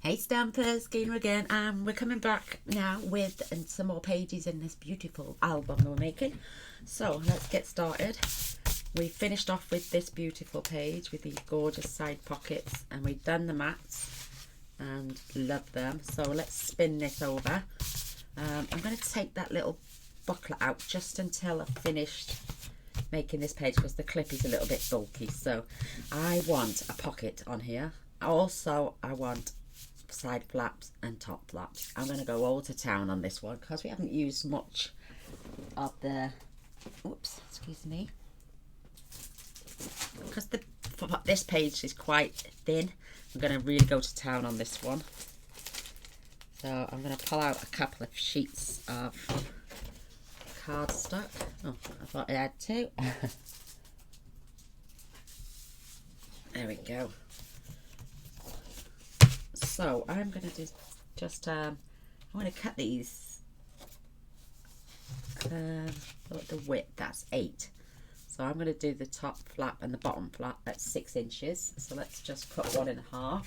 Hey Stampers, Gaynor again, and we're coming back now with some more pages in this beautiful album that we're making. So let's get started. We finished off with this beautiful page with these gorgeous side pockets, and we've done the mats and love them. So let's spin this over. I'm going to take that little booklet out just until I've finished making this page because the clip is a little bit bulky. So I want a pocket on here. Also, I want side flaps and top flaps. I'm going to go all to town on this one because we haven't used much of the, oops, excuse me, because this page is quite thin. I'm going to really go to town on this one. So I'm going to pull out a couple of sheets of cardstock. Oh, I thought I had two. There we go. So I'm going to I'm going to cut these, the width, that's 8. So I'm going to do the top flap and the bottom flap at 6 inches. So let's just cut 1.5.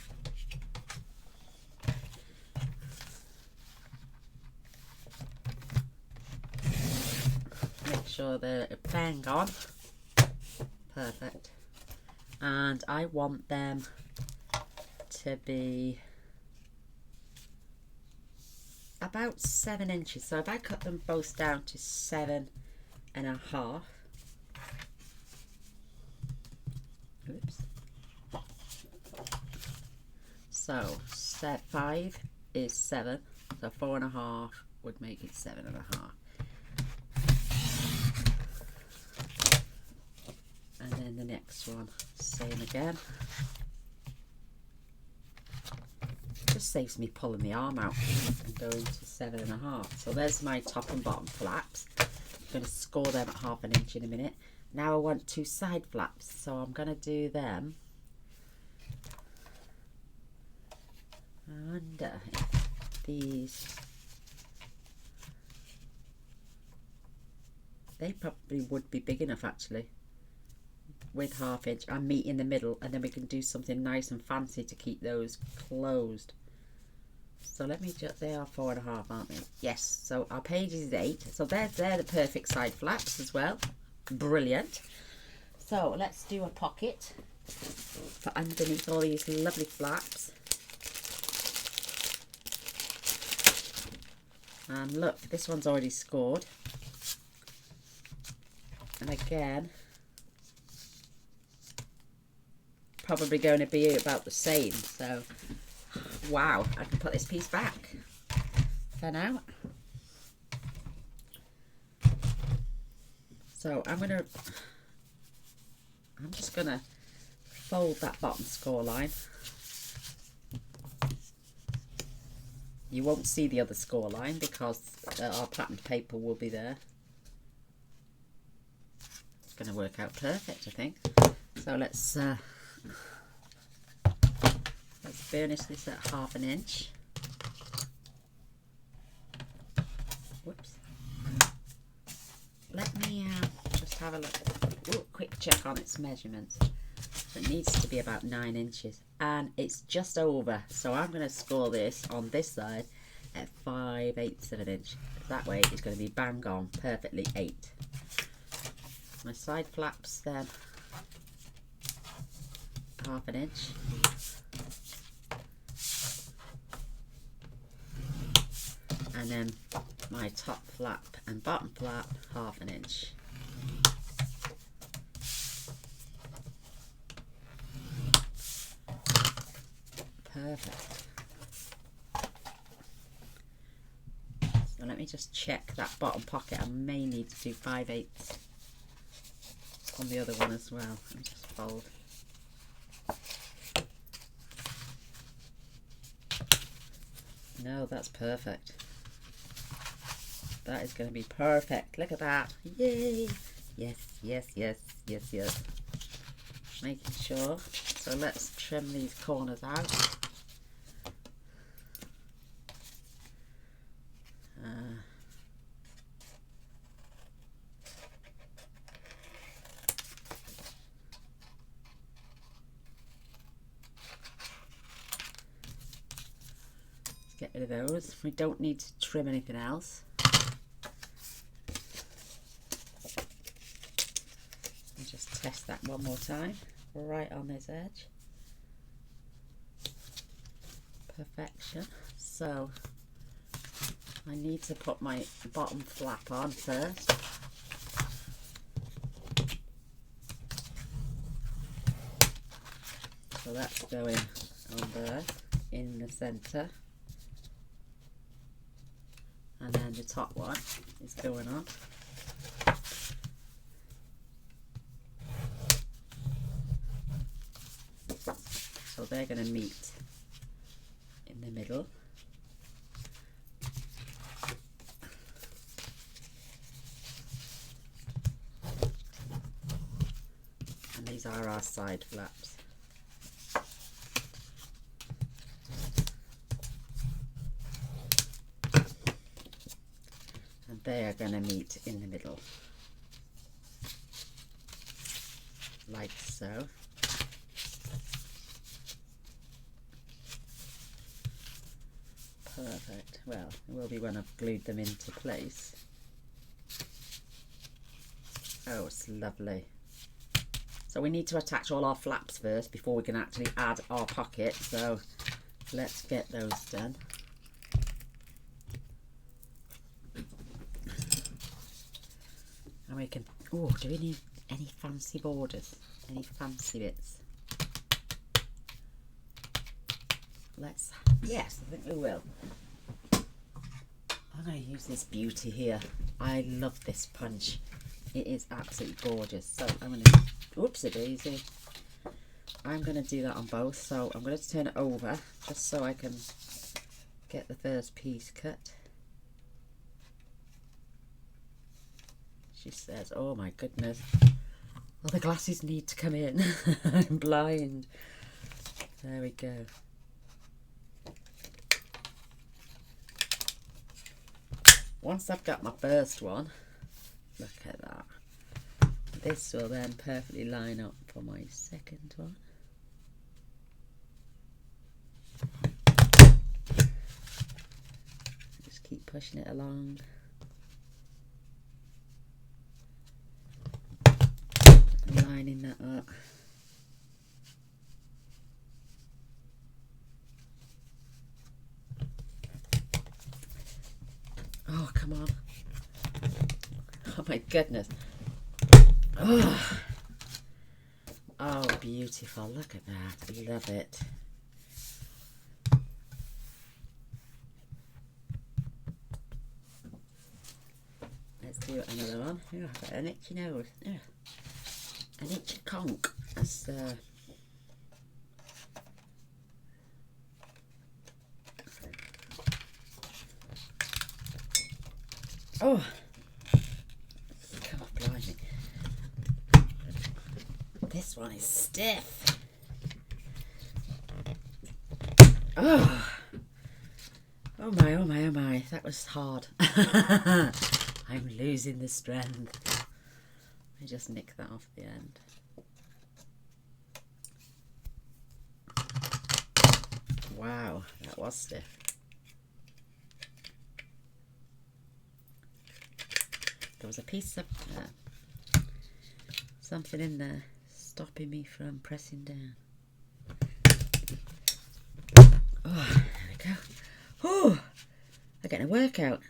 Make sure they're bang on. Perfect. And I want them to be about 7 inches. So if I cut them both down to 7.5, oops. So 5 is 7, so 4.5 would make it 7.5. And then the next one, same again. Just saves me pulling the arm out and going to 7.5. So there's my top and bottom flaps. I'm going to score them at 1/2 inch in a minute. Now I want 2 side flaps, so I'm going to do them under these. They probably would be big enough actually, with 1/2 inch and meet in the middle, and then we can do something nice and fancy to keep those closed. So let me just, they are 4.5, aren't they? Yes, so our page is 8. So they're the perfect side flaps as well. Brilliant. So let's do a pocket for underneath all these lovely flaps. And look, this one's already scored. And again, probably going to be about the same. So wow, I can put this piece back for now. So I'm just gonna fold that bottom score line. You won't see the other score line because our patterned paper will be there. It's gonna work out perfect, I think. So let's burnish this at 1/2 inch. Whoops. Let me just have a look. Ooh, quick check on its measurements. So it needs to be about 9 inches, and it's just over. So I'm going to score this on this side at 5/8 of an inch. That way it's going to be bang on, perfectly 8. My side flaps then 1/2 inch. And then my top flap and bottom flap 1/2 inch. Perfect. So let me just check that bottom pocket. I may need to do 5/8 on the other one as well. Let me just fold. No, that's perfect. That is going to be perfect. Look at that. Yay. Yes, yes, yes, yes, yes. Making sure. So let's trim these corners out. get rid of those. We don't need to trim anything else. And just test that one more time, right on this edge. Perfection. So I need to put my bottom flap on first. So that's going on there in the centre, and then the top one is going on. So they're going to meet in the middle. And these are our side flaps. And they are going to meet in the middle, like so. Perfect. Well, it will be when I've glued them into place. Oh, it's lovely. So we need to attach all our flaps first before we can actually add our pocket. So let's get those done. And we can, oh, do we need any fancy borders? Any fancy bits? Let's, yes, I think we will. I'm going to use this beauty here. I love this punch. It is absolutely gorgeous. So I'm going to, whoopsie daisy. I'm going to do that on both. So I'm going to turn it over just so I can get the first piece cut. She says, oh my goodness. Well, the glasses need to come in. I'm blind. There we go. Once I've got my first one, look at that. This will then perfectly line up for my second one. Just keep pushing it along. Lining that up. Oh, come on. Oh my goodness. Oh, oh, beautiful. Look at that. I love it. Let's do another one. Oh, I've got an itchy nose. Oh, an itchy conk. That's oh, come on, blimey. This one is stiff. Oh, oh my, oh my, oh my. That was hard. I'm losing the strength. I just nick that off the end. Wow, that was stiff. There was a piece of something in there stopping me from pressing down. Oh, there we go. Oh, I'm getting a workout.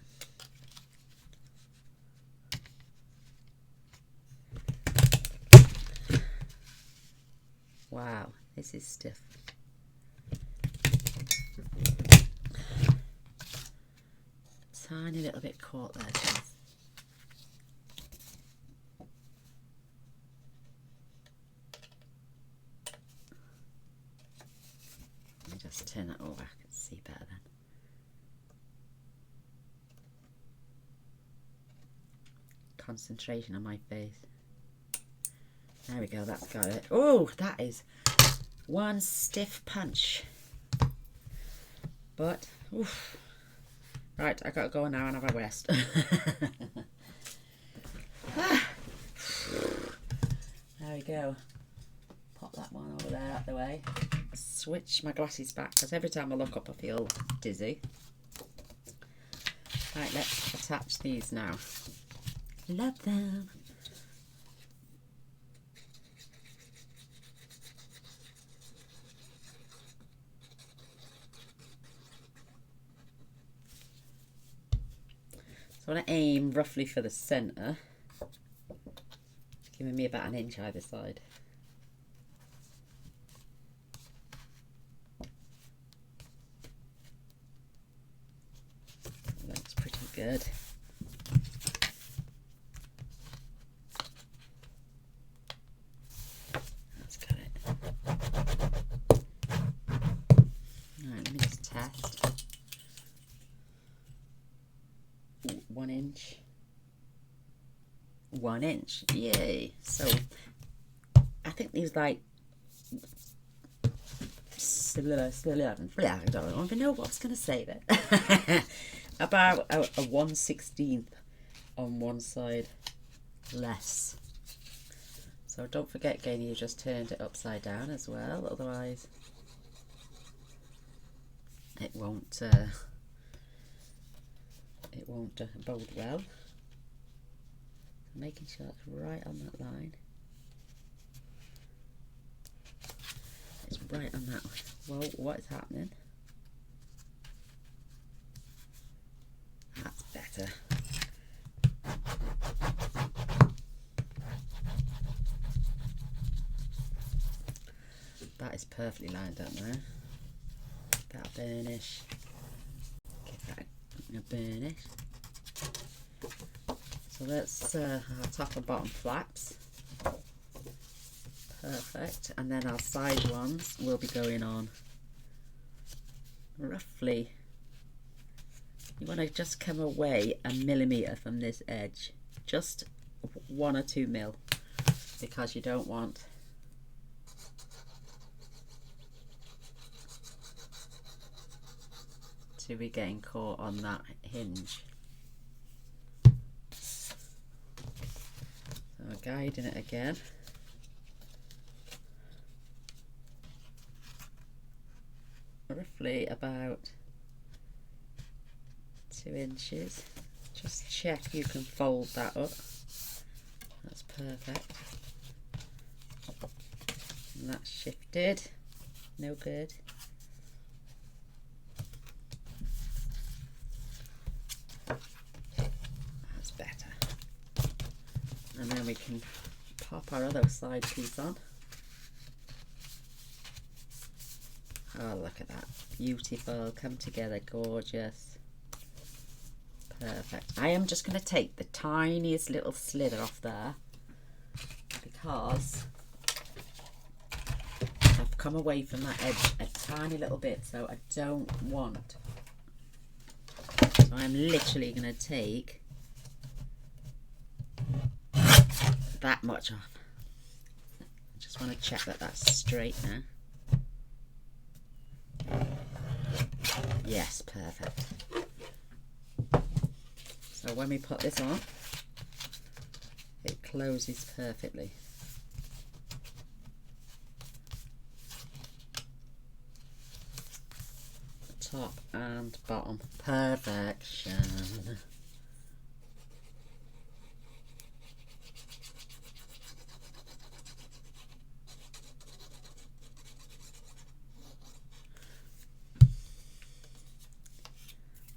Wow, this is stiff. Tiny little bit caught there, guys. Let me just turn that over, I can see better then. Concentration on my face. There we go, that's got it. Oh, that is one stiff punch. But, oof. Right, I gotta go now and have a rest. There we go. Pop that one over there out the way. Switch switch my glasses back because every time I look up I feel dizzy. Right, let's attach these now. Love them. So I want to aim roughly for the centre, giving me about an inch either side. Looks pretty good. That's got it. Alright, let me just test. 1 inch. 1 inch, yay! So I think these like I don't even know what I was going to say there. About a 1/16 on one side less. So don't forget, Gaynor, you just turned it upside down as well, otherwise it won't bode well. Making sure it's right on that line. It's right on that. Well, what is happening? That's better. That is perfectly lined up now. That burnish. Give that a burnish. So that's our top and bottom flaps. Perfect. And then our side ones will be going on roughly, you want to just come away a millimetre from this edge, just 1 or 2 mil, because you don't want to be getting caught on that hinge. So I'm guiding it again. Roughly about 2 inches. Just check you can fold that up. That's perfect. And that's shifted. No good. That's better. And then we can pop our other side piece on. Oh, look at that. Beautiful. Come together. Gorgeous. Perfect. I am just going to take the tiniest little slither off there because I've come away from that edge a tiny little bit, so I don't want. So I'm literally going to take that much off. I just want to check that that's straight now. Yes, perfect. So when we put this on, it closes perfectly. Top and bottom. Perfection.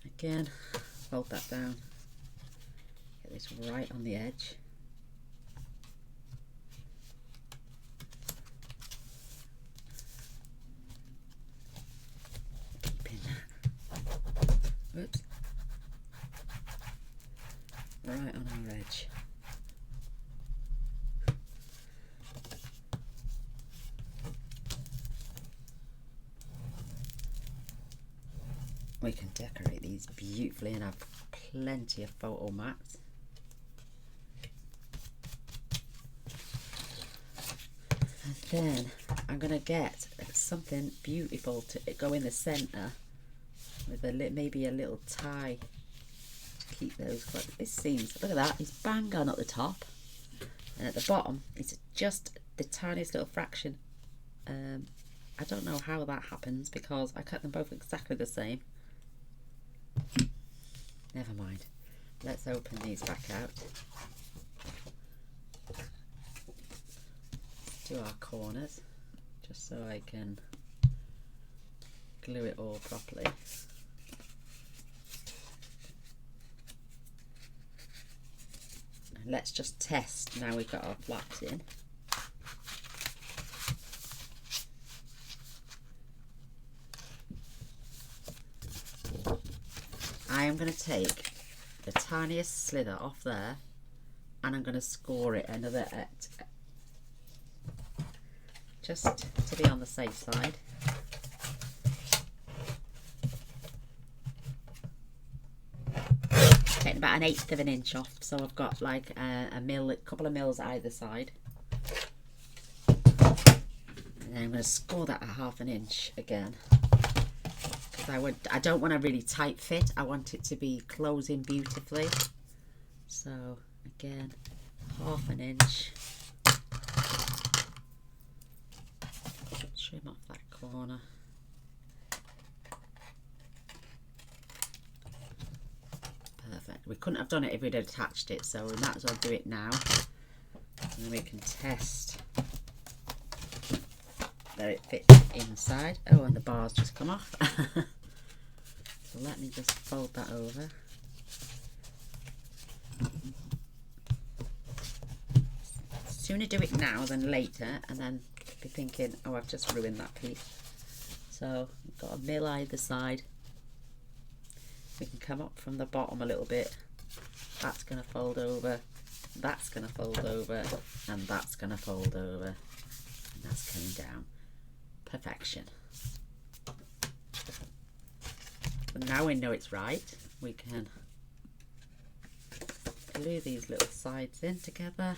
Again, fold that down. Get this right on the edge. Keeping that. Whoops. Right on our edge. We can decorate these beautifully and have plenty of photo mats. And then I'm going to get something beautiful to go in the centre with maybe a little tie to keep those. This seems, look at that, it's bang on at the top, and at the bottom it's just the tiniest little fraction I don't know how that happens because I cut them both exactly the same. Never mind. Let's open these back out. Do our corners just so I can glue it all properly. And let's just test now we've got our flaps in. I am going to take the tiniest slither off there and I'm going to score it another just to be on the safe side. Taking about 1/8 of an inch off, so I've got like a couple of mils either side. And then I'm going to score that at 1/2 inch again. I don't want a really tight fit. I want it to be closing beautifully. So again, 1/2 inch. Trim off that corner. Perfect. We couldn't have done it if we'd attached it, so we might as well do it now. And then we can test that it fits inside. Oh, and the bar's just come off. So let me just fold that over. Sooner do it now than later, and then be thinking, oh, I've just ruined that piece. So we've got a mill either side. We can come up from the bottom a little bit. That's going to fold over. That's going to fold over, and that's going to fold over, and that's coming down. Perfection. But now we know it's right, we can glue these little sides in together.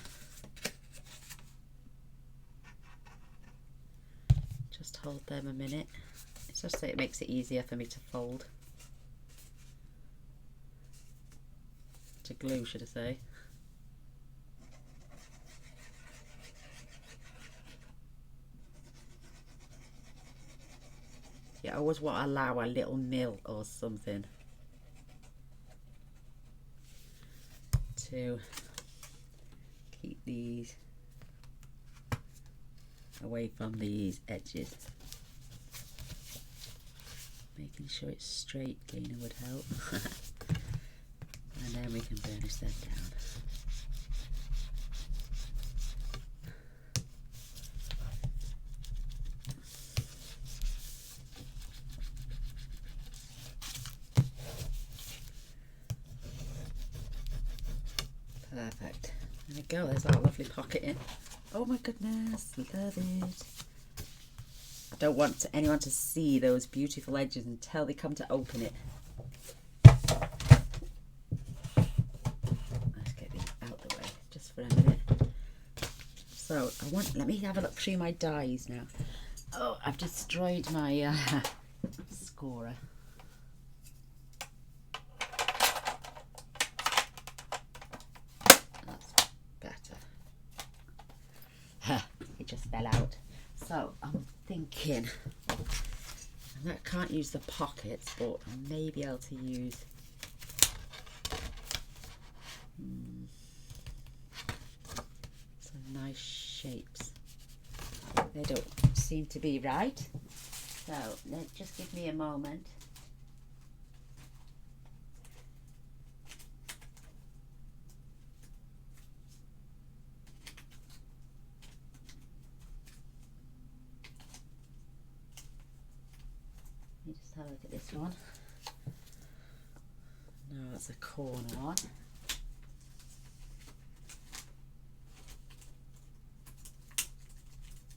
Just hold them a minute. It's just that it makes it easier for me to fold. To glue, should I say. Yeah, I always want to allow a little mill or something to keep these away from these edges. Making sure it's straight, Gaynor would help. And then we can burnish that down. Perfect. There we go, there's our lovely pocket in. Oh my goodness, love it. I don't want anyone to see those beautiful edges until they come to open it. Let's get these out the way just for a minute. So let me have a look through my dies now. Oh, I've destroyed my scorer. It just fell out. So I'm thinking, I can't use the pockets, but I may be able to use some nice shapes. They don't seem to be right, so just give me a moment. Let me just have a look at this one. No, it's a corner one.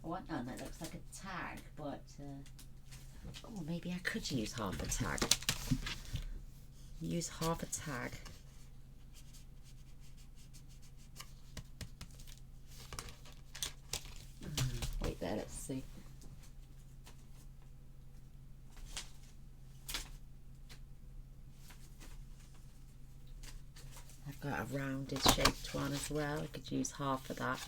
Oh, no, that looks like a tag, but oh, maybe I could use half a tag. Use half a tag. Wait there, let's see. I've got a rounded shaped one as well. I could use half of that.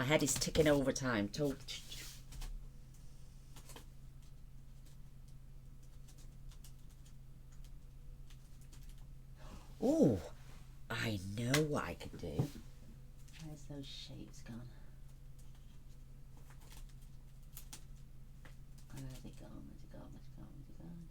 My head is ticking overtime. Oh, I know what I could do. Where's those shapes gone? Where's it gone? Where's it gone? Where's it gone?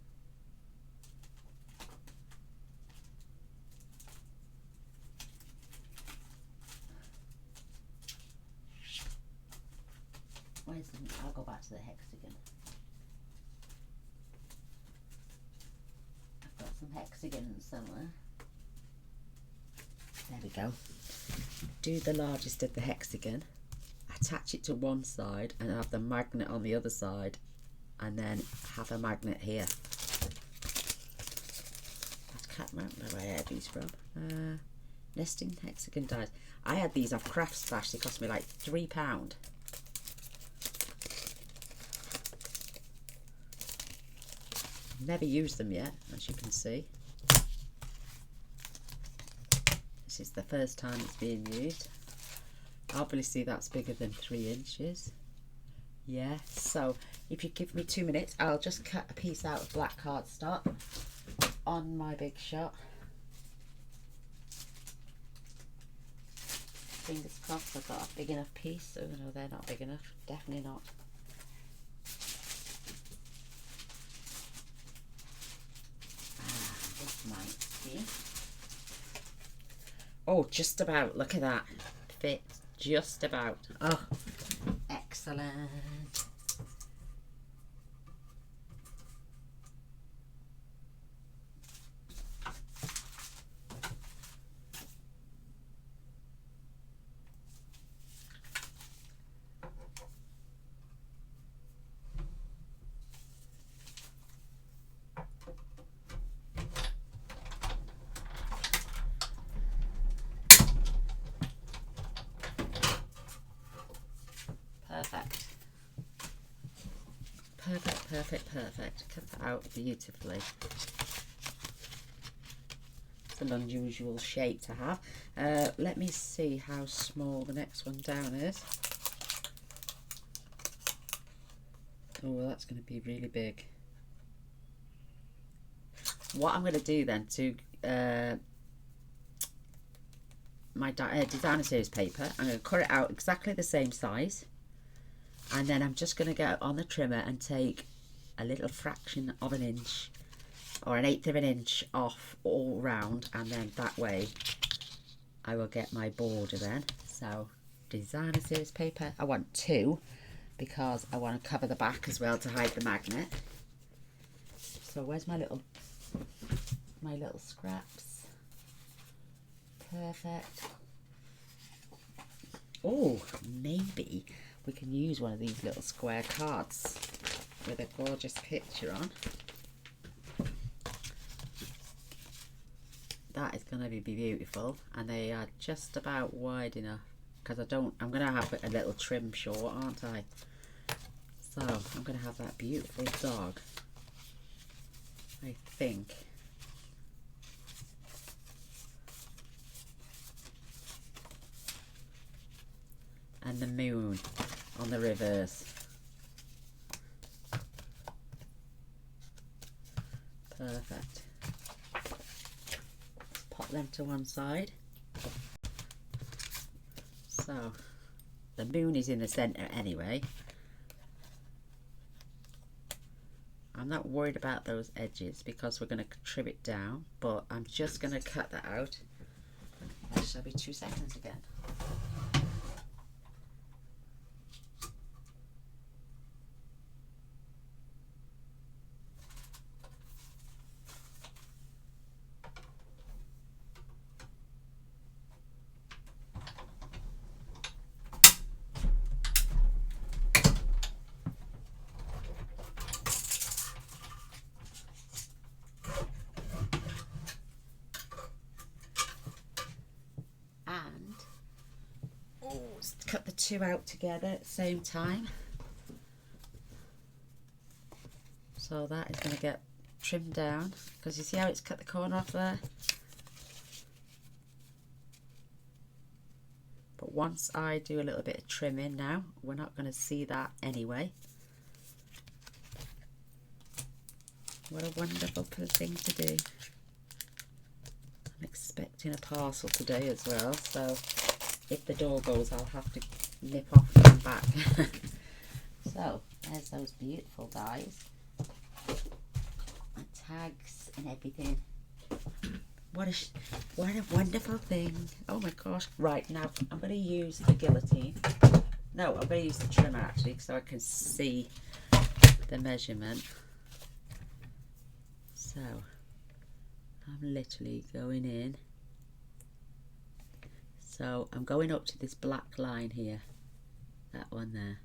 Where's it gone? Where's the... I'll go back to the hexagon. I've got some hexagons somewhere. There we go. Do the largest of the hexagon, attach it to one side and have the magnet on the other side, and then have a magnet here. I can't remember where I had these from. Nesting hexagon dies. I had these off Craft Stash. They cost me like £3. Never used them yet, as you can see. This is the first time it's being used. Obviously that's bigger than 3 inches. Yeah, so if you give me 2 minutes, I'll just cut a piece out of black cardstock on my big shot. Fingers crossed I've got a big enough piece. Oh no, they're not big enough. Definitely not. This might be. Oh, just about. Look at that. Fits just about. Oh, excellent. Perfect. Perfect, perfect, perfect. Cut that out beautifully. It's an unusual shape to have. Let me see how small the next one down is. Oh, well, that's going to be really big. What I'm going to do then to my designer series paper, I'm going to cut it out exactly the same size. And then I'm just going to go on the trimmer and take a little fraction of an inch or 1/8 of an inch off all round, and then that way I will get my border then. So designer series paper, I want 2 because I want to cover the back as well to hide the magnet. So where's my little scraps? Perfect. Oh, maybe we can use one of these little square cards with a gorgeous picture on. That is going to be beautiful, and they are just about wide enough because I'm going to have a little trim short, aren't I? So I'm going to have that beautiful dog, I think. And the moon on the reverse. Perfect. Pop them to one side. So the moon is in the centre anyway. I'm not worried about those edges because we're going to trim it down, but I'm just going to cut that out. That shall be 2 seconds again. Cut the 2 out together at the same time. So that is going to get trimmed down because you see how it's cut the corner off there? But once I do a little bit of trimming now, we're not going to see that anyway. What a wonderful thing to do. I'm expecting a parcel today as well, so if the door goes, I'll have to nip off and come back. So there's those beautiful dies and tags and everything. What a wonderful thing. Oh my gosh. Right, now I'm going to use the guillotine. No, I'm going to use the trimmer actually, so I can see the measurement. So I'm literally going in. So I'm going up to this black line here, that one there.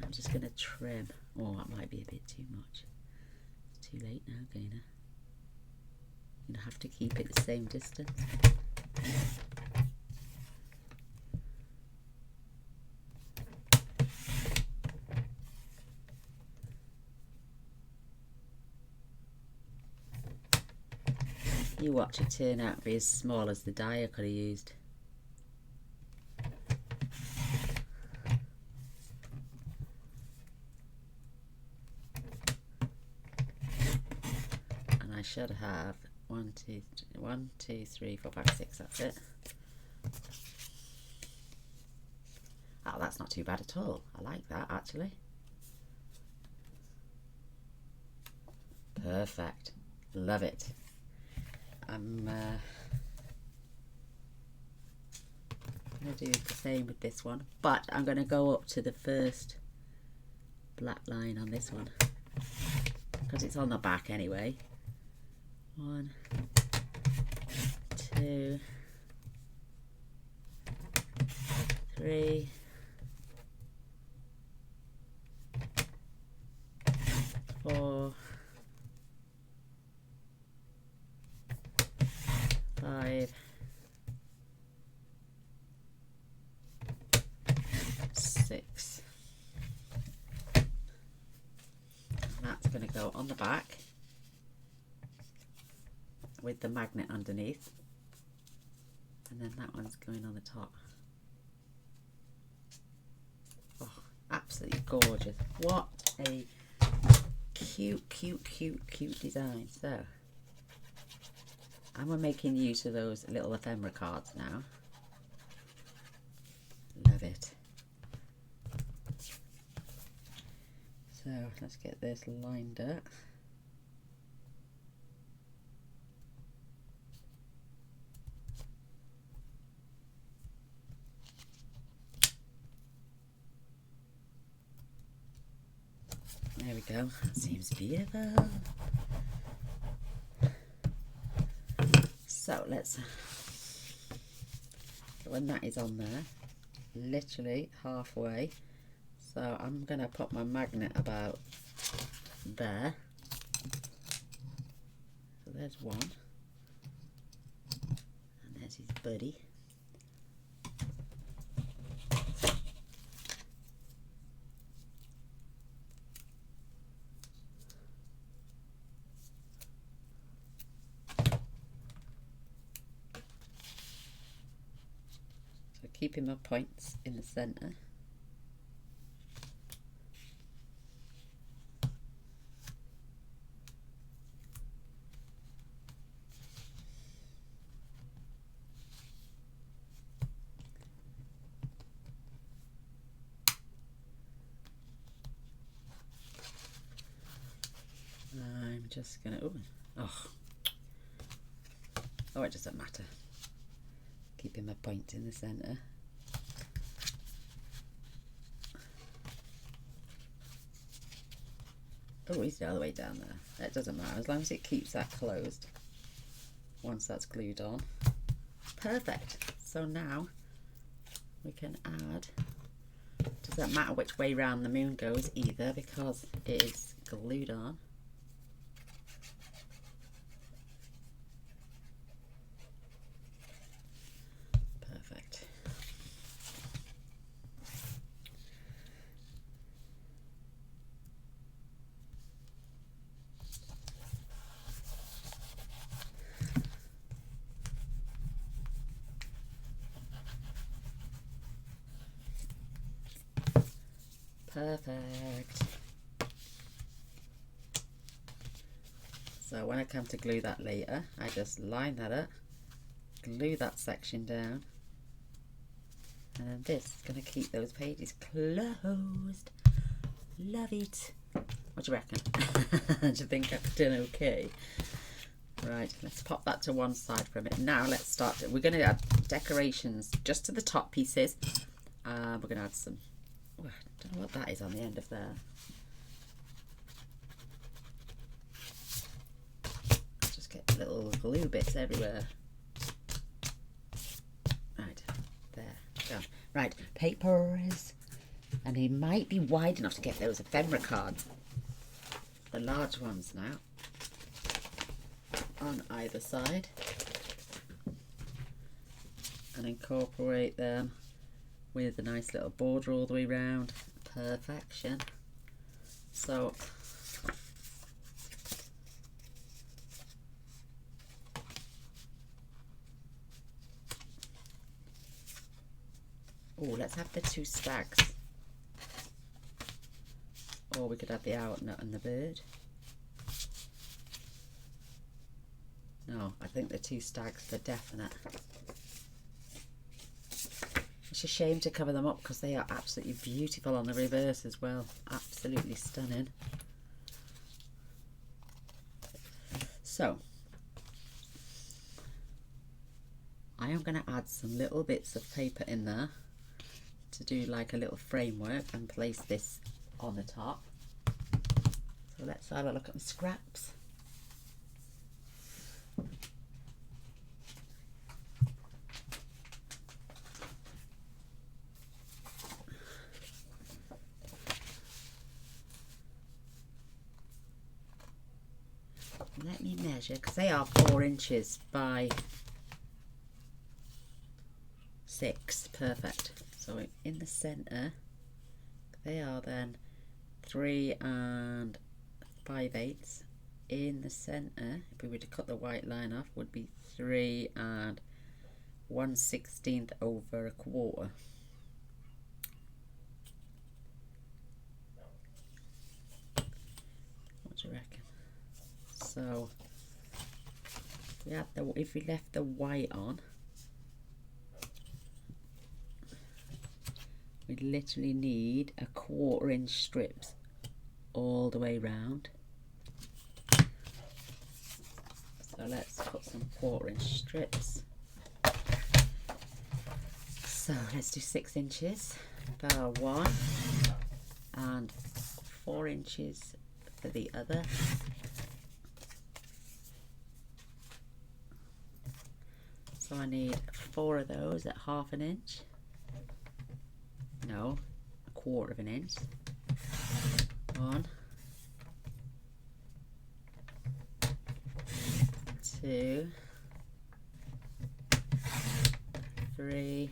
I'm just going to trim. Oh, that might be a bit too much. It's too late now, Gaynor. You have to keep it the same distance. You watch it turn out to be as small as the die I could have used. And I should have 1, 2, 3, 4, 5, 6, that's it. Oh, that's not too bad at all. I like that actually. Perfect. Love it. I'm going to do the same with this one, but I'm going to go up to the first black line on this one because it's on the back anyway. 1, 2, 3, 4, 5, 6. And that's going to go on the back with the magnet underneath, and then that one's going on the top. Oh, absolutely gorgeous. What a cute design. So I'm making use of those little ephemera cards now. Love it. So let's get this lined up. There we go. That seems beautiful. So let's, when that is on there, literally halfway, so I'm going to put my magnet about there. So there's one, and there's his buddy. Keeping my points in the centre. I'm just gonna, oh, it doesn't matter. Keeping my point in the centre. Oh, he's the other way down there. It doesn't matter, as long as it keeps that closed once that's glued on. Perfect. So now we can add, doesn't matter which way round the moon goes either because it is glued on. Perfect. Perfect. So when I come to glue that later, I just line that up, glue that section down, and then this is going to keep those pages closed. Love it. What do you reckon? Do you think I've done okay? Right, let's pop that to one side for a minute. Now let's start. We're going to add decorations just to the top pieces. We're going to add some, oh, I don't know what that is on the end of there. Just get little glue bits everywhere. Right, there, done. Right, papers. And he might be wide enough to get those ephemera cards. The large ones now. On either side. And incorporate them with a nice little border all the way round. Perfection. So oh, let's have the two stags. Or we could have the owl nut and the bird. No, I think the two stags for definite. It's a shame to cover them up because they are absolutely beautiful on the reverse as well. Absolutely stunning. So, I am going to add some little bits of paper in there to do like a little framework and place this on the top. So let's have a look at the scraps. Let me measure because they are 4 inches by 6. Perfect. So in the centre they are then 3 5/8. In the centre, if we were to cut the white line off, would be 3 1/16 over a quarter. What do you reckon? So we had if we left the white on, we literally need a 1/4 inch strips all the way round. So let's put some 1/4 inch strips. So let's do 6 inches for one and 4 inches for the other. So I need 4 of those at 1/2 inch. No, 1/4 inch. 1, 2, 3,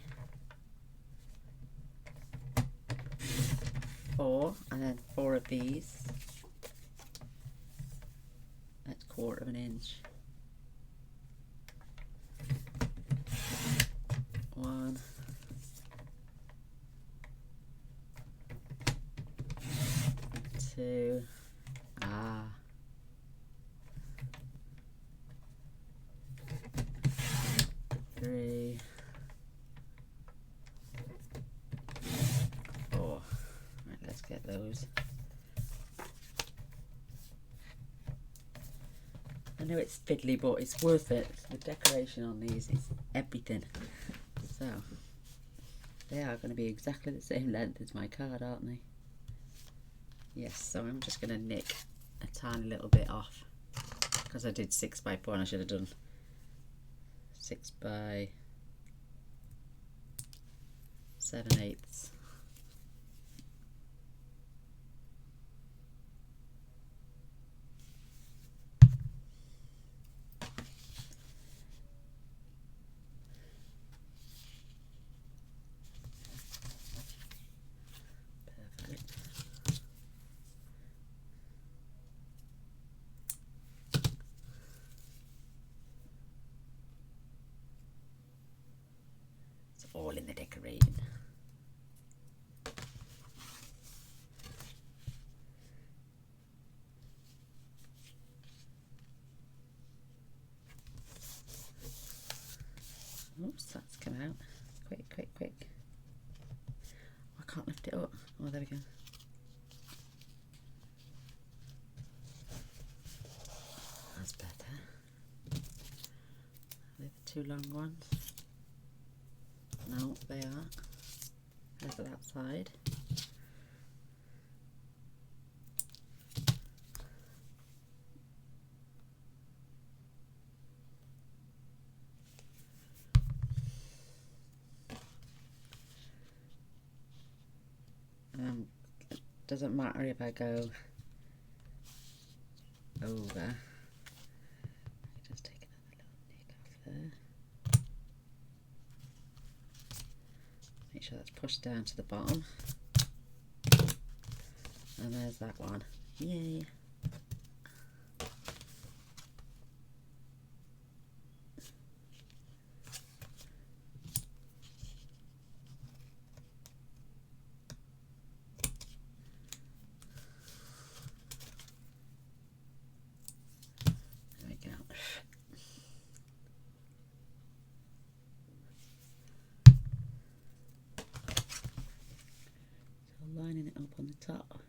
4, and then 4 of these. That's 1/4 inch. 1, 2, 3, 4. Right, let's get those. I know it's fiddly, but it's worth it. The decoration on these is everything. So they are going to be exactly the same length as my card, aren't they? Yes, so I'm just going to nick a tiny little bit off because I did 6 by 4 and I should have done 6 by 7/8. All in the decorating. Oops, that's come out. Quick, quick, quick. I can't lift it up. Oh, there we go. That's better. Are they the two long ones? No, they are. Over that side. It doesn't matter if I go over. Just take another little nick off there. Make sure that's pushed down to the bottom. And there's that one. Yay! There we go. So lining it up on the top.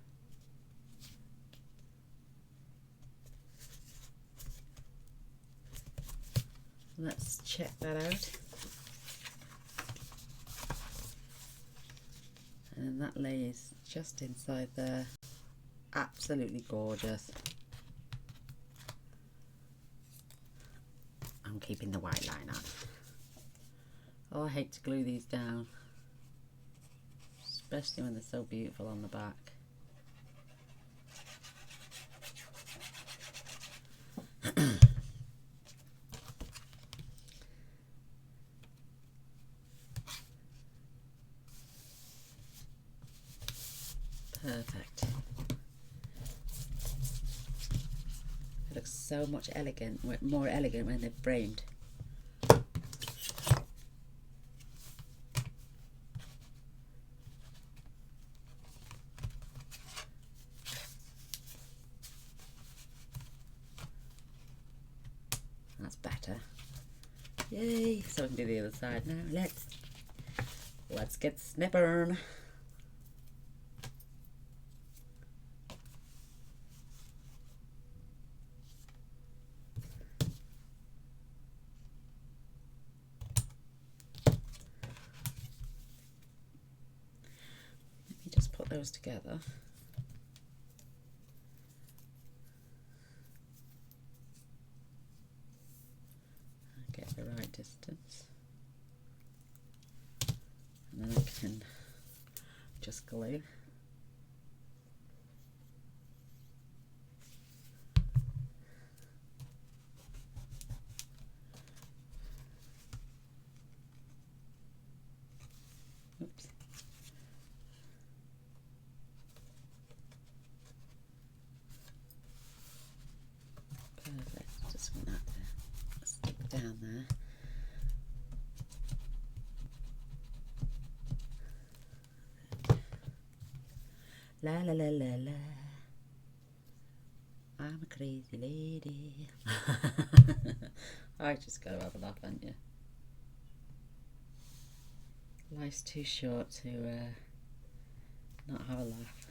Let's check that out. And that lays just inside there. Absolutely gorgeous. I'm keeping the white line on. Oh, I hate to glue these down, especially when they're so beautiful on the back. Perfect. It looks so much more elegant when they're framed. That's better. Yay! So we can do the other side now. Let's get snipping. Just put those together. Get the right distance. And then I can just glue. Oops. Perfect. Just want that to stick down there. La la la la la. I'm a crazy lady. I just gotta have a laugh, haven't you? Life's too short to not have a laugh.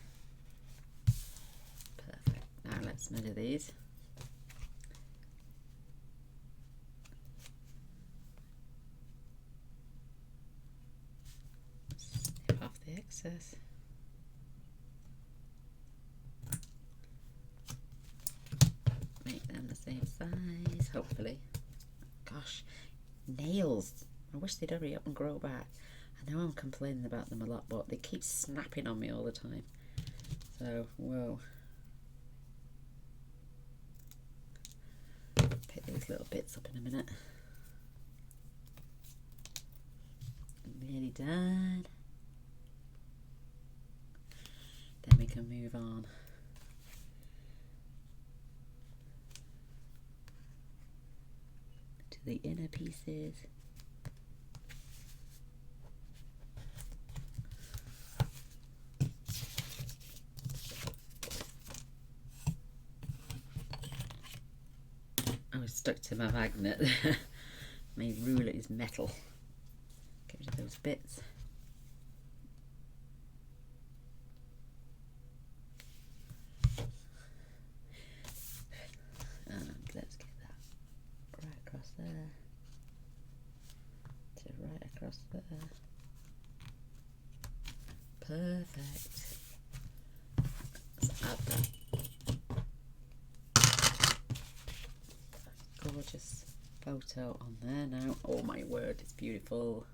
Perfect. Now let's measure these. Snip off the excess. Make them the same size, hopefully. Gosh, nails. I wish they'd hurry up and grow back. I know I'm complaining about them a lot, but they keep snapping on me all the time. So, whoa. Pick these little bits up in a minute. Nearly done. Then we can move on to the inner pieces. I was stuck to my magnet. My ruler is metal. bits. And let's get that right across there to right across there. Perfect. Let's add that gorgeous photo on there now. Oh my word, it's beautiful.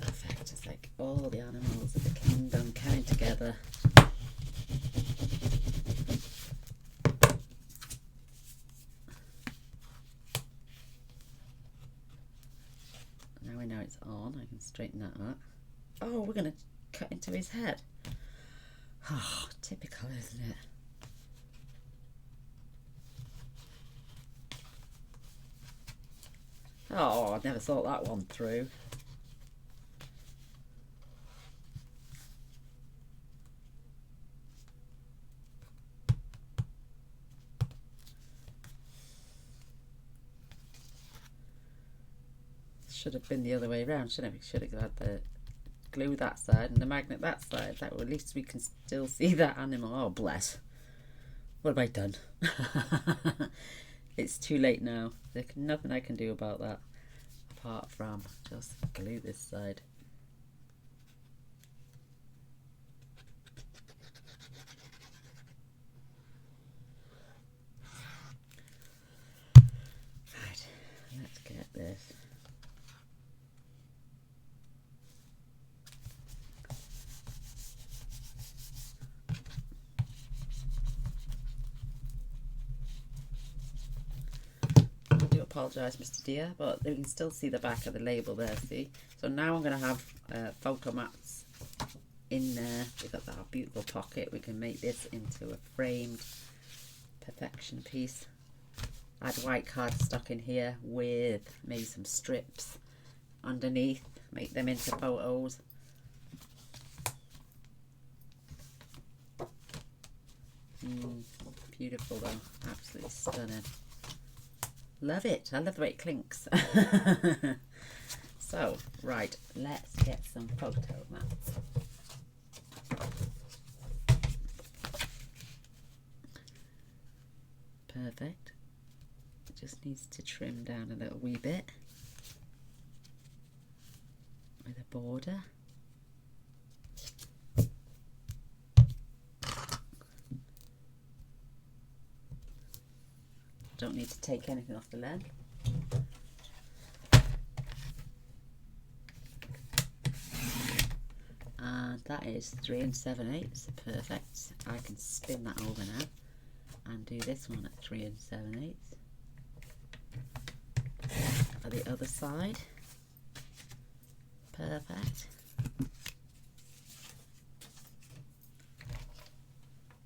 Perfect. It's like all the animals of the kingdom coming together. Now we know it's on, I can straighten that up. Oh, we're going to cut into his head. Oh, typical, isn't it? Oh, I never thought that one through. Should have been the other way around, shouldn't it? We should have had the glue that side and the magnet that side. That way at least we can still see that animal. Oh, bless. What have I done? It's too late now. There's nothing I can do about that apart from just glue this side. Right, let's get this. Apologise, Mr. Deer, but we can still see the back of the label there, see? So now I'm going to have photo mats in there. We've got that beautiful pocket. We can make this into a framed perfection piece. Add white cardstock in here with maybe some strips underneath. Make them into photos. Beautiful though, absolutely stunning. Love it. I love the way it clinks. So, right, let's get some photo mats. Perfect. It just needs to trim down a little wee bit with a border. Don't need to take anything off the length. And that is 3 7/8. Perfect. I can spin that over now and do this one at 3 7/8 for the other side. Perfect.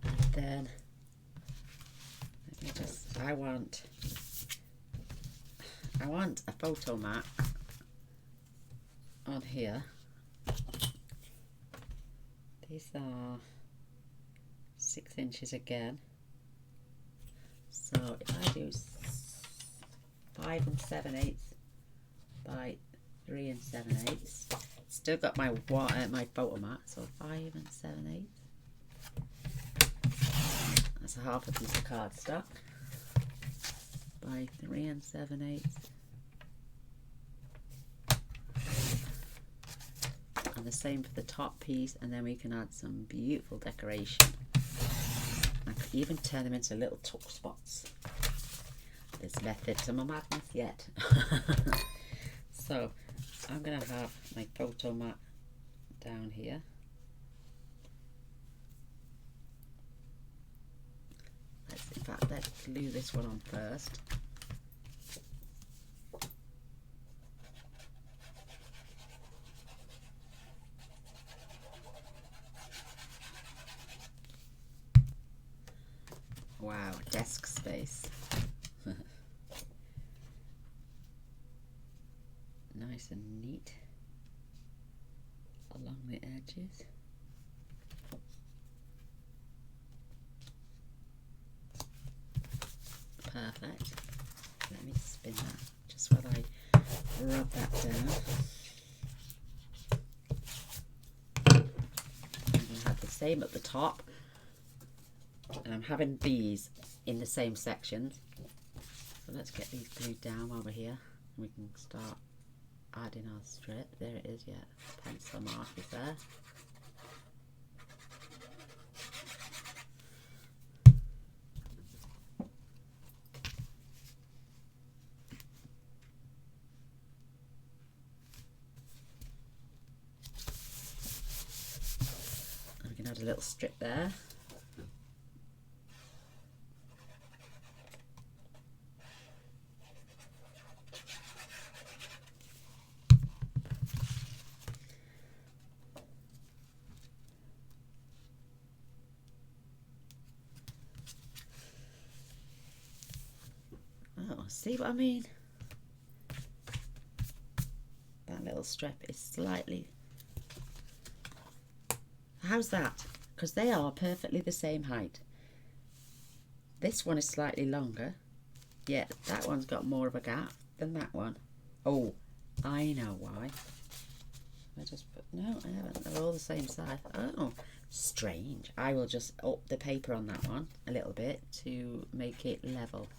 And then I want a photo mat on here. These are 6 inches again. So if I do 5 7/8 by 3 7/8, still got my my photo mat. So 5 7/8. That's a half a piece of cardstock by 3 7/8. And the same for the top piece, and then we can add some beautiful decoration. I could even turn them into little tuck spots. There's method to my madness yet. So I'm going to have my photo mat down here. Let's glue this one on first. Wow, desk space. nice and neat along the edges. Perfect. Let me spin that just while I rub that down. And you have the same at the top. And I'm having these in the same sections. So let's get these glued down while we're here. We can start adding our strip. There it is, yeah. Pencil mark is there. And we can add a little strip there. Oh, see what I mean? That little strip is slightly... How's that? Because they are perfectly the same height. This one is slightly longer, yet that one's got more of a gap than that one. Oh, I know why. I just put... No, I haven't. They're all the same size. Oh, strange. I will just up the paper on that one a little bit to make it level.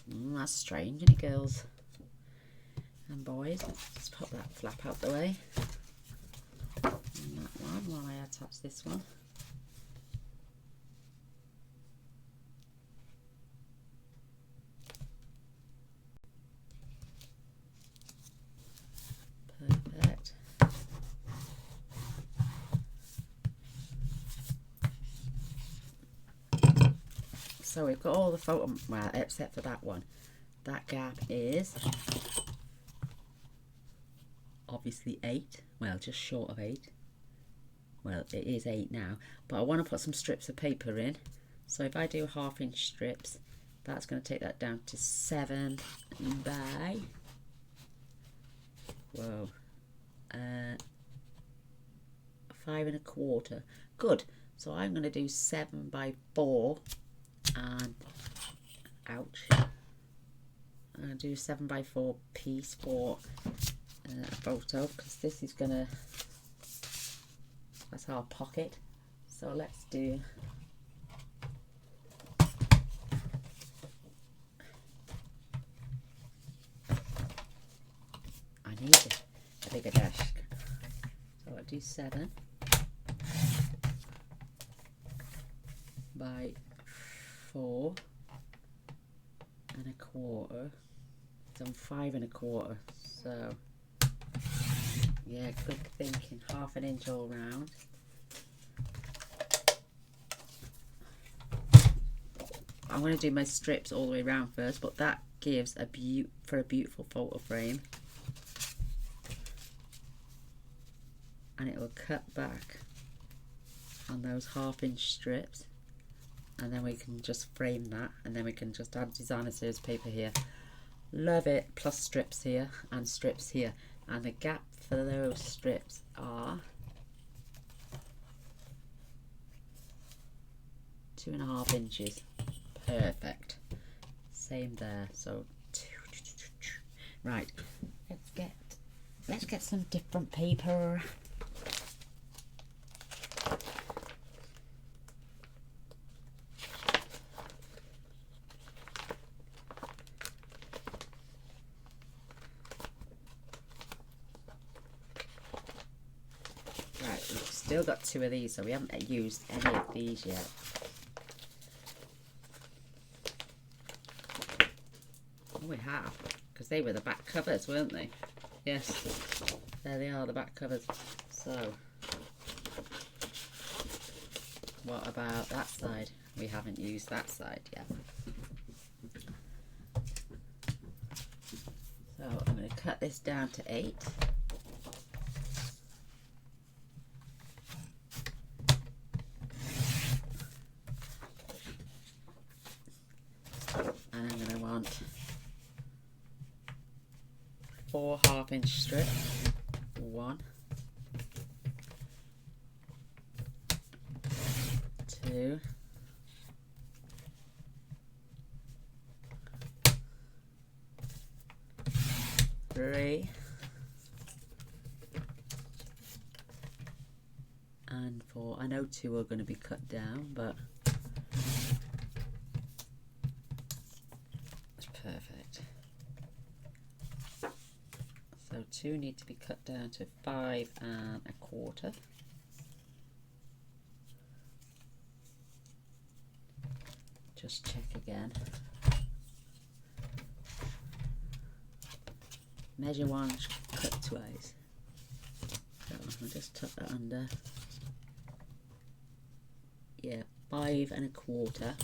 That's strange, isn't it, girls and boys? Let's just pop that flap out the way. And that one while I attach this one. Perfect. So we've got all the photo, well, except for that one. That gap is obviously 8, well, just short of 8. Well, it is 8 now, but I want to put some strips of paper in. So if I do 1/2 inch strips, that's going to take that down to 7 by, whoa, 5 1/4. Good. So I'm going to do 7 by 4. And ouch, I'm going to do 7 by 4 piece for a photo, because this is gonna, that's our pocket. So let's do, I need a bigger desk, so I'll do 7 by 4 1/4. Done 5 1/4. So yeah, good thinking. 1/2 inch all round. I'm going to do my strips all the way around first, but that gives a beautiful photo frame, and it will cut back on those 1/2 inch strips. And then we can just frame that, and then we can just add designer series paper here. Love it. Plus strips here and strips here, and the gap for those strips are 2.5 inches. Perfect. Same there. So right, let's get some different paper. Still got 2 of these, so we haven't used any of these yet. Oh, we have, because they were the back covers, weren't they? Yes, there they are, the back covers. So what about that side? We haven't used that side yet. So I'm going to cut this down to 8. 4 half-inch strips. 1, 2, 3, and 4. I know 2 are going to be cut down, but it's perfect. So 2 need to be cut down to 5 1/4. Just check again. Measure once, cut twice. So I'll just tuck that under. Yeah, 5 1/4.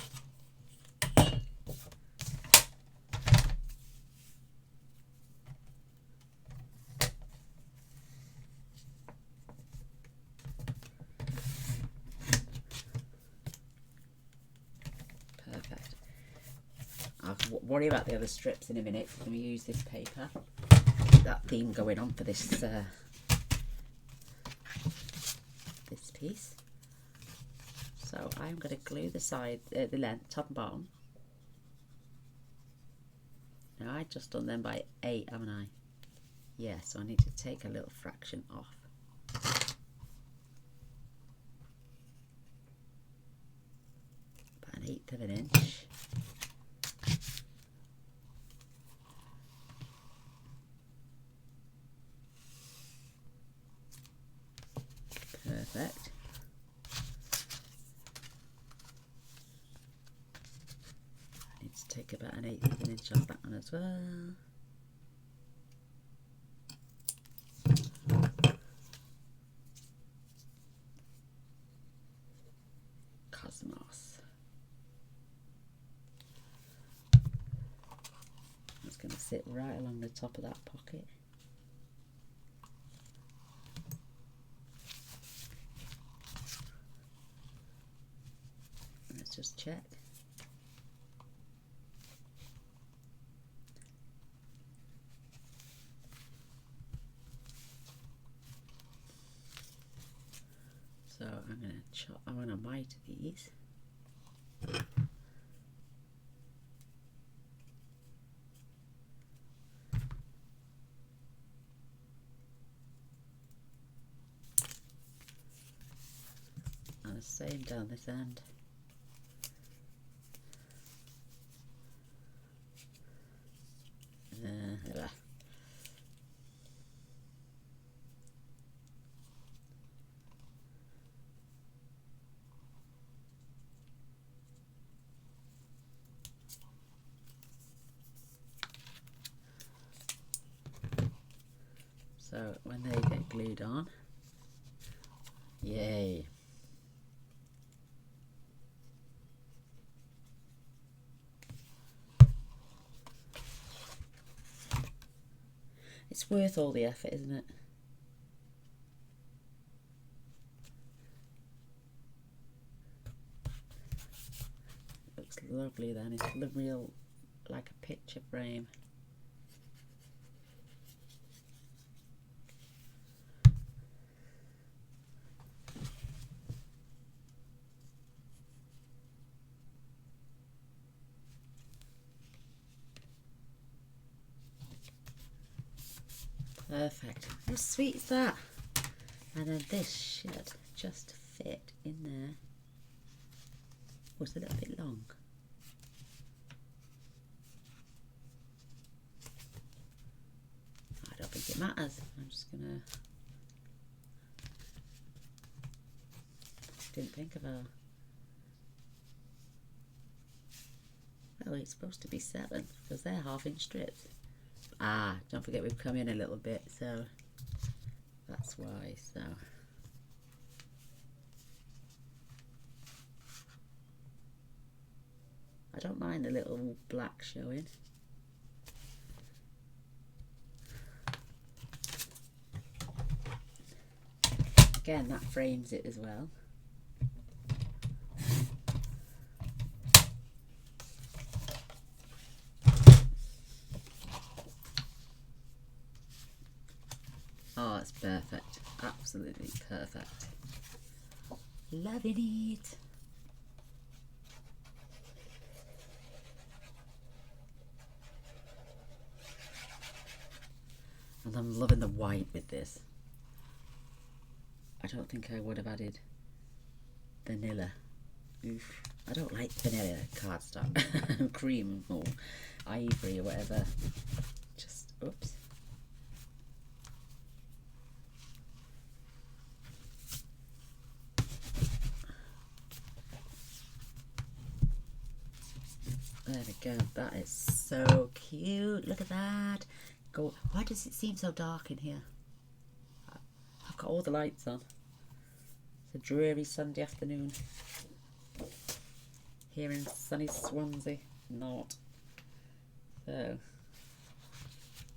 Perfect. I'll worry about the other strips in a minute. Let me use this paper. Keep that theme going on for this this piece. So I'm going to glue the side, the length, top and bottom. Now I just done them by 8, haven't I? Yeah, so I need to take a little fraction off. About 1/8 of an inch. Perfect. I need to take about 1/8 of an inch off that one as well. Cosmos. That's going to sit right along the top of that pocket. Let's just check. So I'm going to chop. I want to mite these. And the same down this end. There. So when they get glued on, yay. It's worth all the effort, isn't it? Looks lovely then. It's the real, like a picture frame. Perfect. How sweet is that? And then this should just fit in there. Oh, it's a little bit long. I don't think it matters. I'm just gonna. Didn't think of a. Well, it's supposed to be 7 because they're half-inch strips. Ah, don't forget we've come in a little bit, so that's why. So I don't mind the little black showing. Again, that frames it as well. it's perfect. Absolutely perfect. Loving it. And I'm loving the white with this. I don't think I would have added vanilla. Oof. I don't like vanilla cardstock. Cream or ivory or whatever. Just, oops. There we go. That is so cute. Look at that. Go. Why does it seem so dark in here? I've got all the lights on. It's a dreary Sunday afternoon. Here in sunny Swansea. Not. So,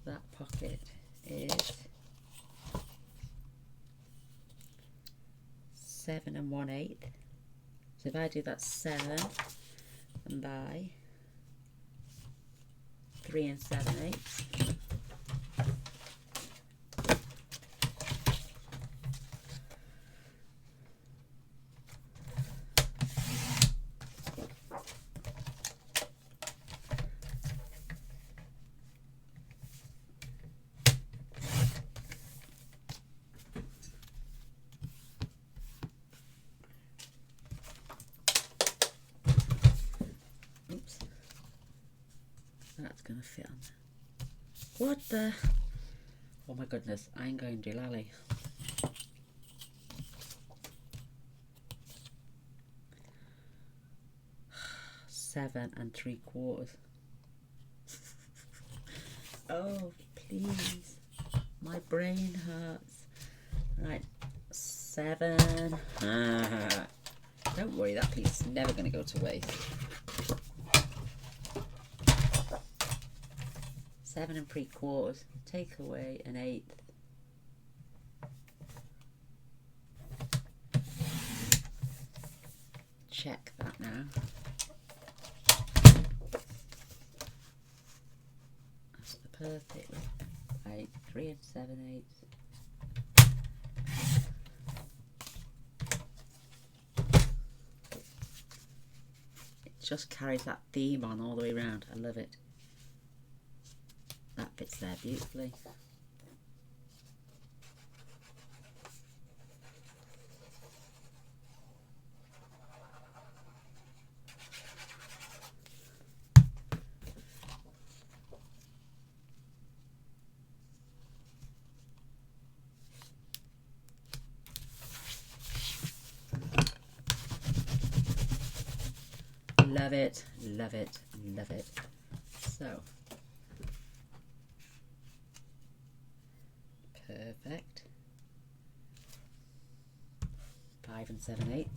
that pocket is 7 1/8. So if I do that 7 and by 3 7/8. Oops. That's gonna fit on. What the? Oh my goodness, I'm going to lally. Seven 3/4. Oh, please. My brain hurts. Right, 7. Don't worry, that piece is never going to go to waste. 7 3/4. Take away an 1/8. Check that now. That's the perfect. Right, 3 7/8. It just carries that theme on all the way around. I love it. That fits there beautifully. Love it, love it, love it. So, perfect. 5 7/8.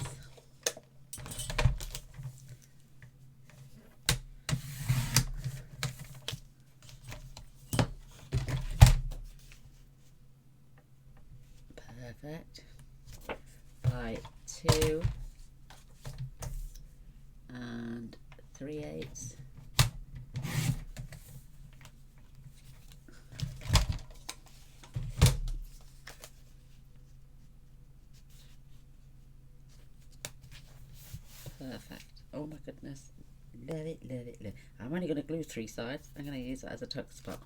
Perfect. By 2 3/8. Perfect. Oh my goodness. Love it, love it, love it. I'm only going to glue 3 sides. I'm going to use it as a tuck spot.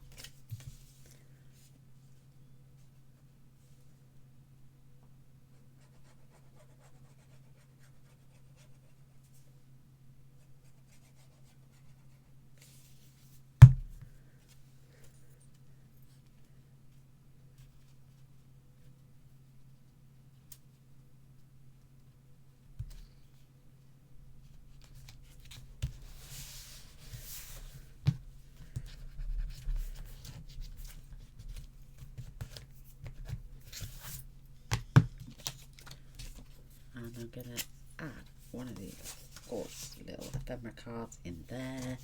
And I'm going to add one of these gorgeous little ephemera cards in there.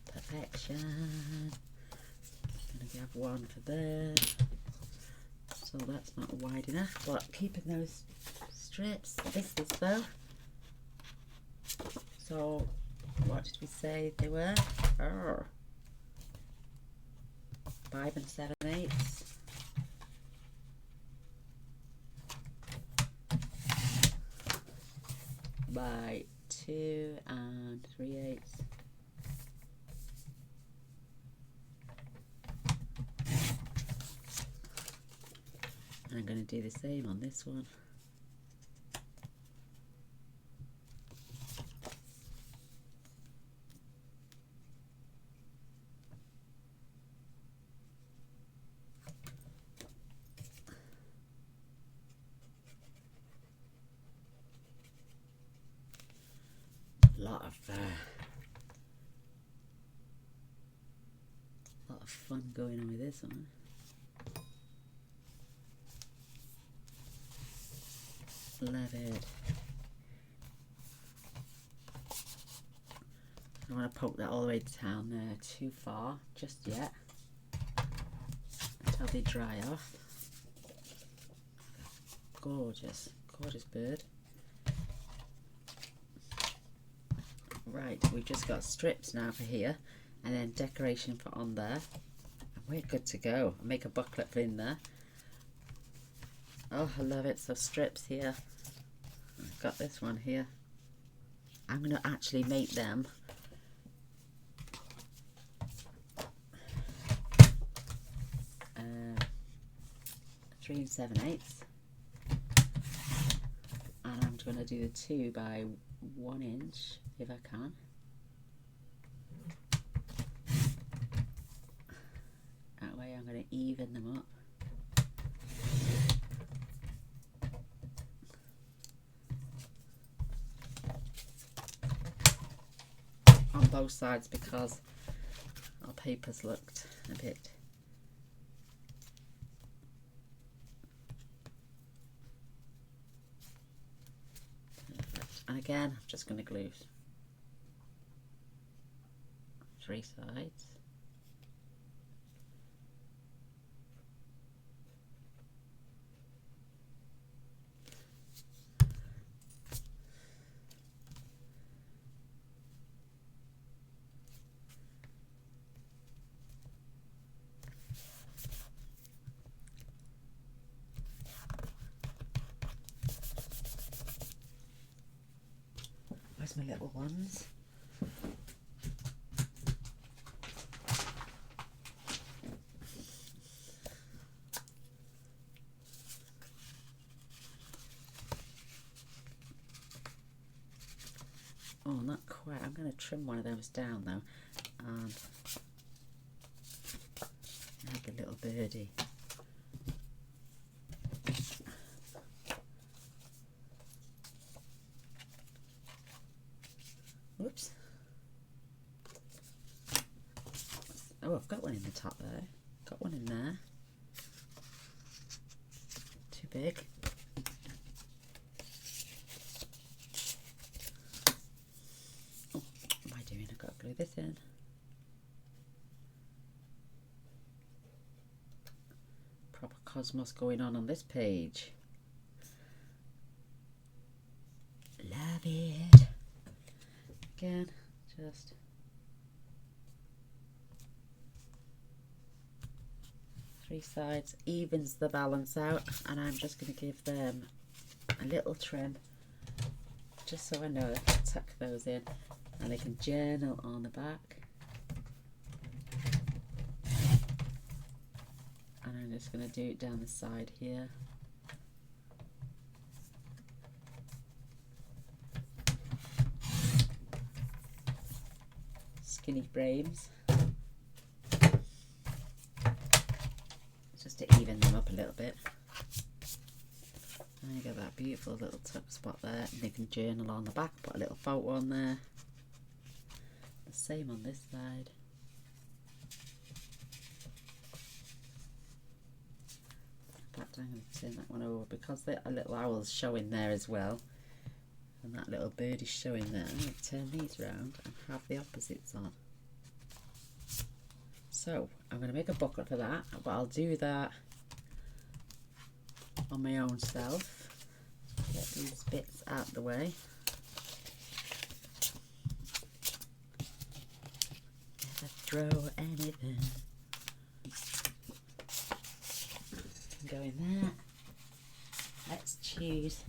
Perfection. Going to have one for there. So that's not wide enough, but keeping those strips. This is though. So what did we say they were? 5 7/8. by 2 3/8. And I'm going to do the same on this one. Lot of fun going on with this one. Love it. I don't want to poke that all the way down there too far just yet until they dry off. Gorgeous, gorgeous bird. Right, we've just got strips now for here and then decoration for on there. And we're good to go. I'll make a booklet for in there. Oh, I love it. So strips here. I've got this one here. I'm going to actually make them uh, 3 7/8, and I'm going to do the 2 by 1 inch if I can. That way I'm going to even them up. On both sides because our papers looked a bit perfect. And again, I'm just going to glue 3 sides. Where's my little ones? Oh, not quite. I'm going to trim one of those down though, and add the little birdie. Whoops. Oh, I've got one in the top there. Got one in there. Too big. Oh, what am I doing? I've got to glue this in. Proper cosmos going on this page. Love it. Again, just three sides, evens the balance out, and I'm just going to give them a little trim just so I know I can tuck those in and they can journal on the back. And I'm just going to do it down the side here. Skinny frames, just to even them up a little bit. And you get that beautiful little tuck spot there, and you can journal on the back, put a little photo on there. The same on this side. In fact, I'm going to turn that one over because the little owl's showing there as well. And that little bird is showing there. I'm going to turn these round and have the opposites on. So I'm going to make a booklet for that, but I'll do that on my own self. Get these bits out of the way. Never throw anything. Go in there. Let's choose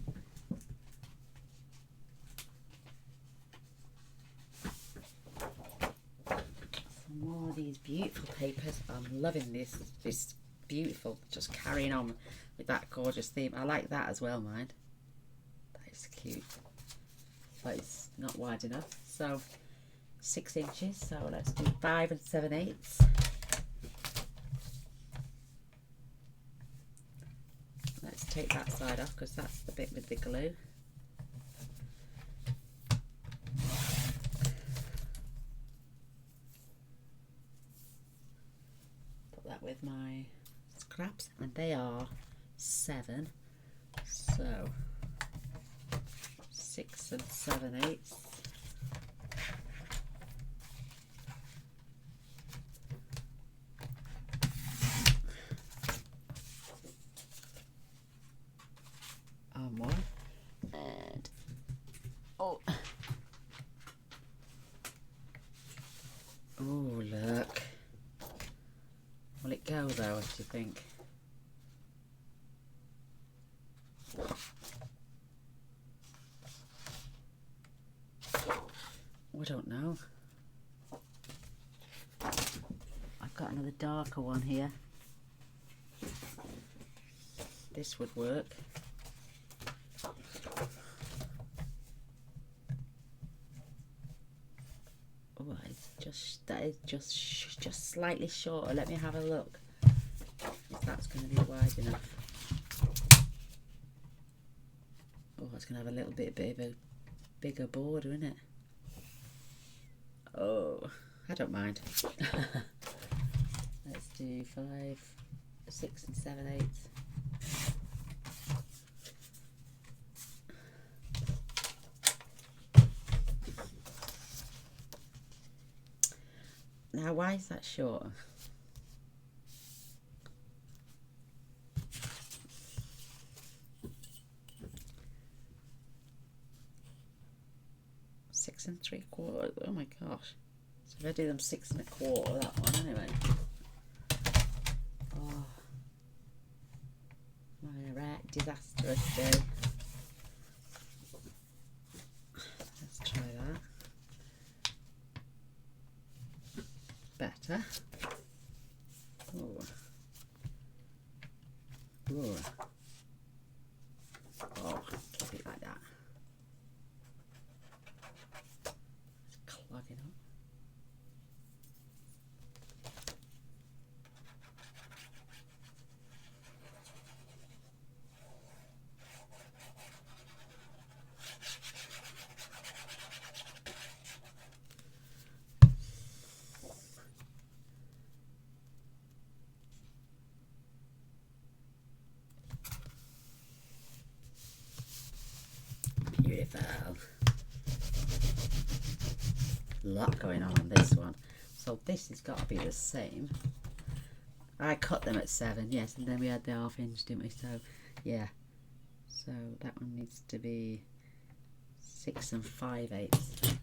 these beautiful papers. I'm loving this beautiful, just carrying on with that gorgeous theme. I like that as well, mind. That is cute, but it's not wide enough. So 6 inches, so let's do 5 7/8. Let's take that side off because that's the bit with the glue. Put that with my scraps, and they are 7, so 6 7/8. More, and oh look, will it go though? What do you think? I don't know. I've got another darker one here. This would work. Oh, that is just slightly shorter. Let me have a look if that's going to be wide enough. Oh, it's going to have a little bit of a bigger border, isn't it? Oh, I don't mind. Let's do 5, 6 7/8. Now, why is that shorter? Six and 3/4. Oh my gosh! So if I do them 6 1/4, that one anyway. Oh, my right disastrous day. Let's try that. Better. Ooh. Ooh. Oh, keep it like that. It's clogging up. Beautiful. A lot going on this one. So this has got to be the same. I cut them at 7, yes, and then we had the 1/2 inch, didn't we? So yeah. So that one needs to be 6 5/8.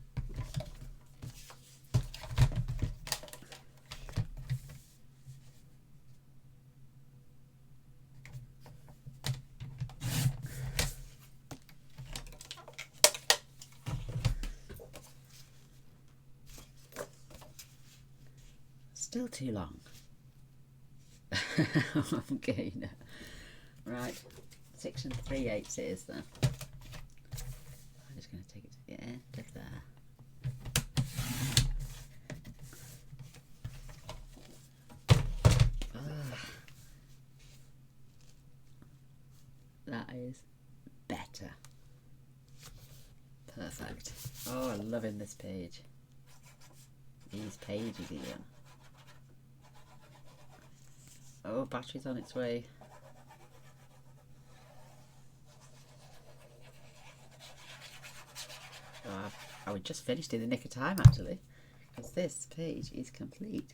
Still too long. I'm Gaynor. Right, 6 3/8 it is then. I'm just going to take it to the end of there. That is better. Perfect. Oh, I'm loving this page. These pages even. Oh, battery's on its way. Oh, I would just finished in the nick of time actually, because this page is complete.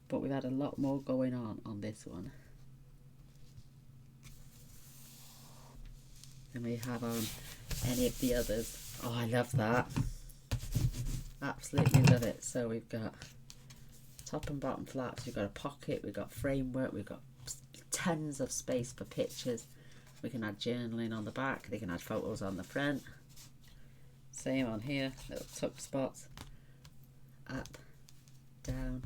But we've had a lot more going on this one than we have on any of the others. Oh, I love that. Absolutely love it. So we've got top and bottom flaps, we've got a pocket, we've got framework, we've got tons of space for pictures. We can add journaling on the back, they can add photos on the front. Same on here, little tuck spots, up, down,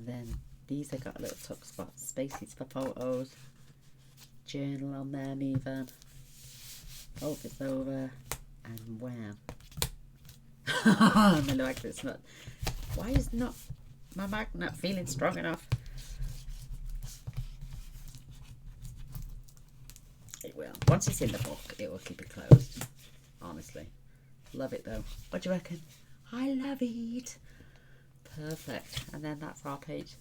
then these have got little tuck spots, spaces for photos, journal on them even. Fold this over, and wow. My magnet's not. Why is not my magnet feeling strong enough? It will. Once it's in the book, it will keep it closed. Honestly. Love it though. What do you reckon? I love it. Perfect. And then that's our page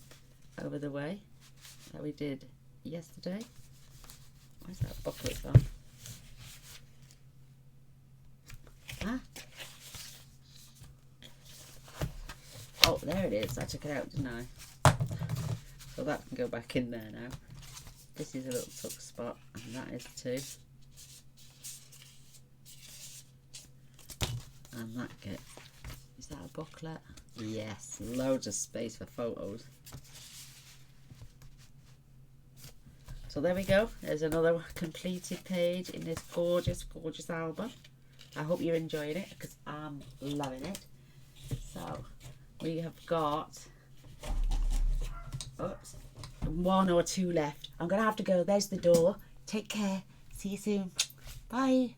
over the way that we did yesterday. Where's that booklet on? Huh? Oh, there it is. I took it out, didn't I? So that can go back in there now. This is a little tuck spot, and that is too. And that gets, is that a booklet? Yes, loads of space for photos. So there we go. There's another completed page in this gorgeous, gorgeous album. I hope you're enjoying it because I'm loving it. So we have got, oops, 1 or 2 left. I'm going to have to go. There's the door. Take care. See you soon. Bye.